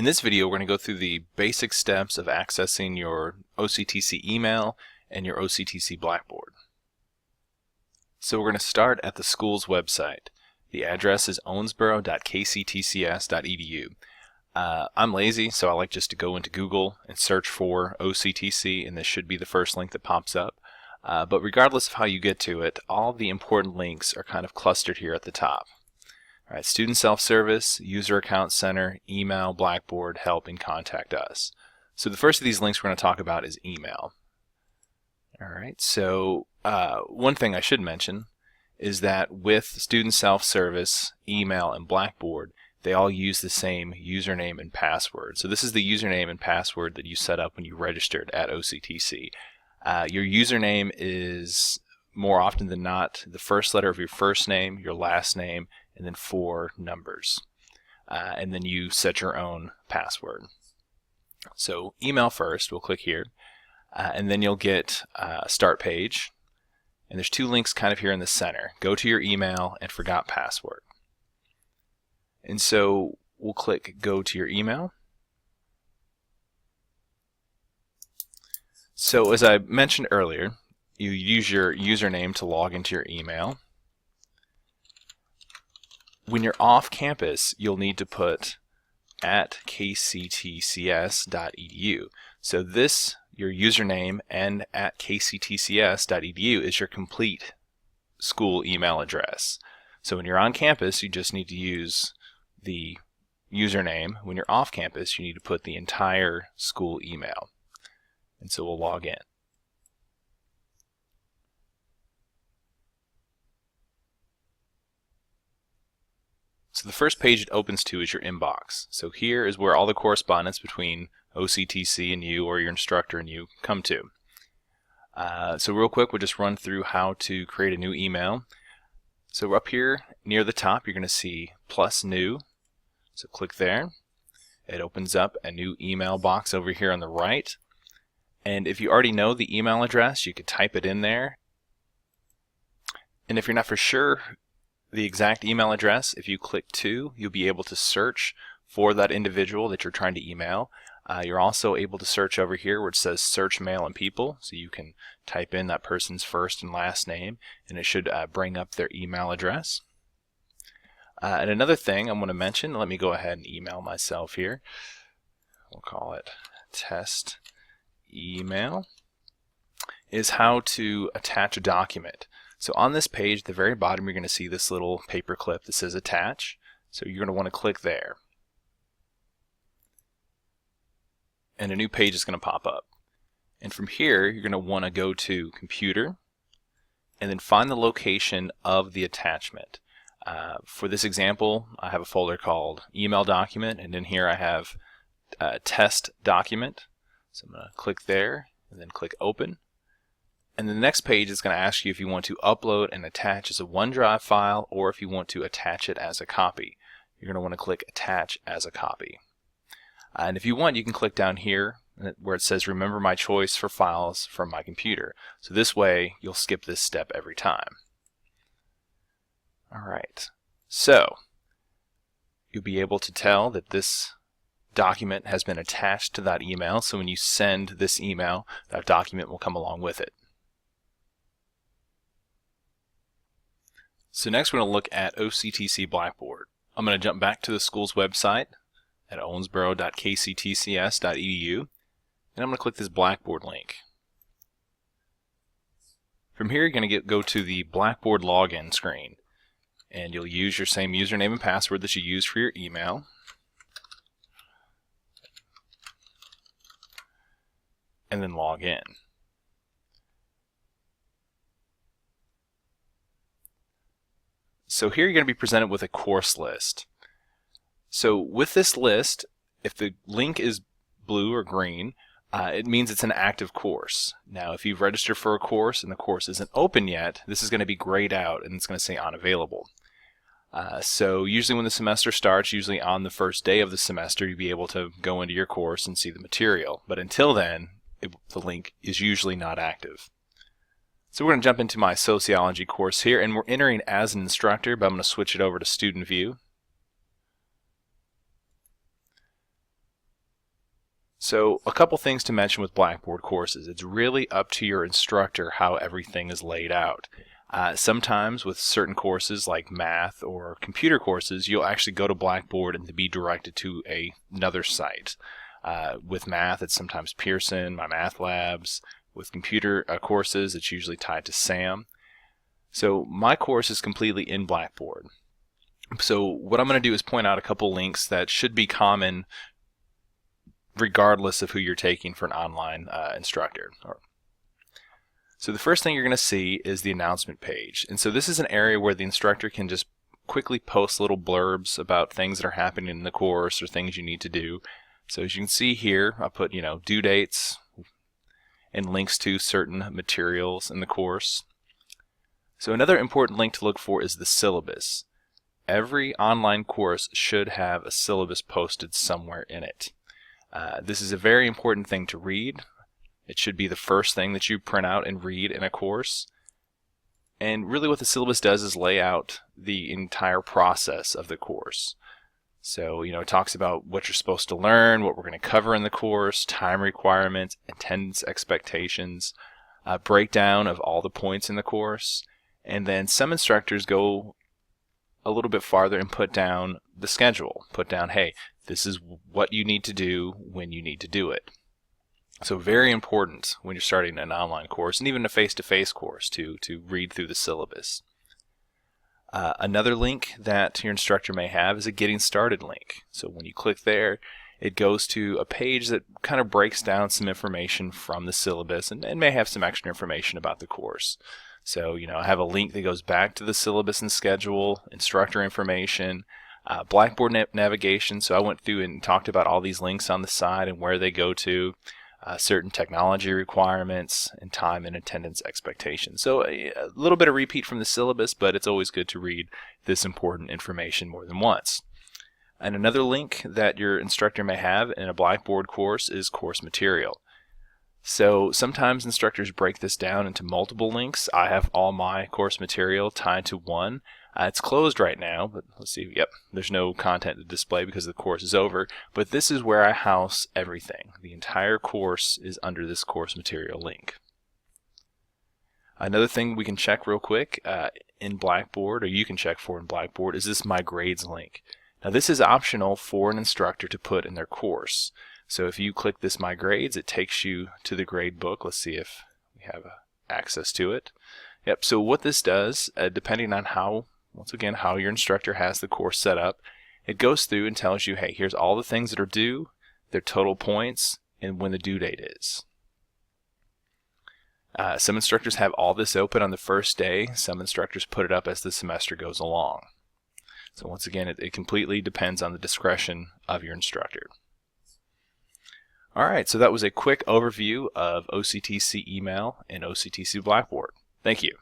In this video, we're going to go through the basic steps of accessing your OCTC email and your OCTC Blackboard. So we're going to start at the school's website. The address is owensboro.kctcs.edu. I'm lazy, so I like just to go into Google and search for OCTC, and this should be the first link that pops up. But regardless of how you get to it, all the important links are kind of clustered here at the top. All right, student self-service, user account center, email, Blackboard, help, and contact us. So the first of these links we're going to talk about is email. All right, so one thing I should mention is that with student self-service, email, and Blackboard, they all use the same username and password. So this is the username and password that you set up when you registered at OCTC. Your username is more often than not the first letter of your first name, your last name, and then 4 numbers. And then you set your own password. So email first, we'll click here, and then you'll get a start page. And there's 2 links kind of here in the center. Go to your email and forgot password. And so we'll click go to your email. So as I mentioned earlier, you use your username to log into your email. When you're off campus, you'll need to put at kctcs.edu. So this, your username and at kctcs.edu is your complete school email address. So when you're on campus, you just need to use the username. When you're off campus, you need to put the entire school email. And so we'll log in. So the first page it opens to is your inbox. So here is where all the correspondence between OCTC and you, or your instructor and you, come to. So real quick, we'll just run through how to create a new email. So up here near the top, you're going to see plus new. So click there. It opens up a new email box over here on the right. And if you already know the email address, you could type it in there. And if you're not for sure the exact email address, if you click to, you'll be able to search for that individual that you're trying to email. You're also able to search over here where it says search mail and people, so you can type in that person's first and last name and it should bring up their email address. And another thing I want to mention, let me go ahead and email myself here. We'll call it test email, is how to attach a document. So on this page, at the very bottom, you're going to see this little paper clip that says attach. So you're going to want to click there. And a new page is going to pop up. And from here, you're going to want to go to computer and then find the location of the attachment. For this example, I have a folder called email document, and in here I have test document. So I'm going to click there and then click open. And the next page is going to ask you if you want to upload and attach as a OneDrive file or if you want to attach it as a copy. You're going to want to click attach as a copy. And if you want, you can click down here where it says remember my choice for files from my computer. So this way you'll skip this step every time. Alright, so you'll be able to tell that this document has been attached to that email, so when you send this email, that document will come along with it. So next we're going to look at OCTC Blackboard. I'm going to jump back to the school's website at owensboro.kctcs.edu, and I'm going to click this Blackboard link. From here you're going to go to the Blackboard login screen, and you'll use your same username and password that you used for your email. And then log in. So here you're going to be presented with a course list. So with this list, if the link is blue or green, it means it's an active course. Now if you've registered for a course and the course isn't open yet, this is going to be grayed out and it's going to say unavailable. So usually when the semester starts, usually on the first day of the semester, you'll be able to go into your course and see the material. But until then, the link is usually not active. So we're going to jump into my sociology course here, and we're entering as an instructor, but I'm going to switch it over to student view. So a couple things to mention with Blackboard courses. It's really up to your instructor how everything is laid out. Sometimes with certain courses like math or computer courses, you'll actually go to Blackboard and be directed to another site. With math, it's sometimes Pearson, My Math Labs. With computer courses, it's usually tied to SAM. So my course is completely in Blackboard. So what I'm going to do is point out a couple links that should be common regardless of who you're taking for an online instructor. So the first thing you're going to see is the announcement page. And so this is an area where the instructor can just quickly post little blurbs about things that are happening in the course or things you need to do. So as you can see here, I put, due dates and links to certain materials in the course. So another important link to look for is the syllabus. Every online course should have a syllabus posted somewhere in it. This is a very important thing to read. It should be the first thing that you print out and read in a course. And really what the syllabus does is lay out the entire process of the course. So, it talks about what you're supposed to learn, what we're going to cover in the course, time requirements, attendance expectations, breakdown of all the points in the course. And then some instructors go a little bit farther and put down the schedule. Put down, hey, this is what you need to do when you need to do it. So very important when you're starting an online course and even a face-to-face course to read through the syllabus. Another link that your instructor may have is a Getting Started link. So when you click there, it goes to a page that kind of breaks down some information from the syllabus and may have some extra information about the course. So, I have a link that goes back to the syllabus and schedule, instructor information, Blackboard navigation. So I went through and talked about all these links on the side and where they go to, certain technology requirements, and time and attendance expectations. So a little bit of repeat from the syllabus, but it's always good to read this important information more than once. And another link that your instructor may have in a Blackboard course is course material. So sometimes instructors break this down into multiple links. I have all my course material tied to one. It's closed right now, but let's see. Yep, there's no content to display because the course is over. But this is where I house everything. The entire course is under this course material link. Another thing we can check real quick in Blackboard, or you can check for in Blackboard, is this My Grades link. Now this is optional for an instructor to put in their course. So if you click this My Grades, it takes you to the grade book. Let's see if we have access to it. Yep, so what this does, depending on how your instructor has the course set up, it goes through and tells you, hey, here's all the things that are due, their total points, and when the due date is. Some instructors have all this open on the first day. Some instructors put it up as the semester goes along. So once again, it completely depends on the discretion of your instructor. Alright, so that was a quick overview of OCTC email and OCTC Blackboard. Thank you.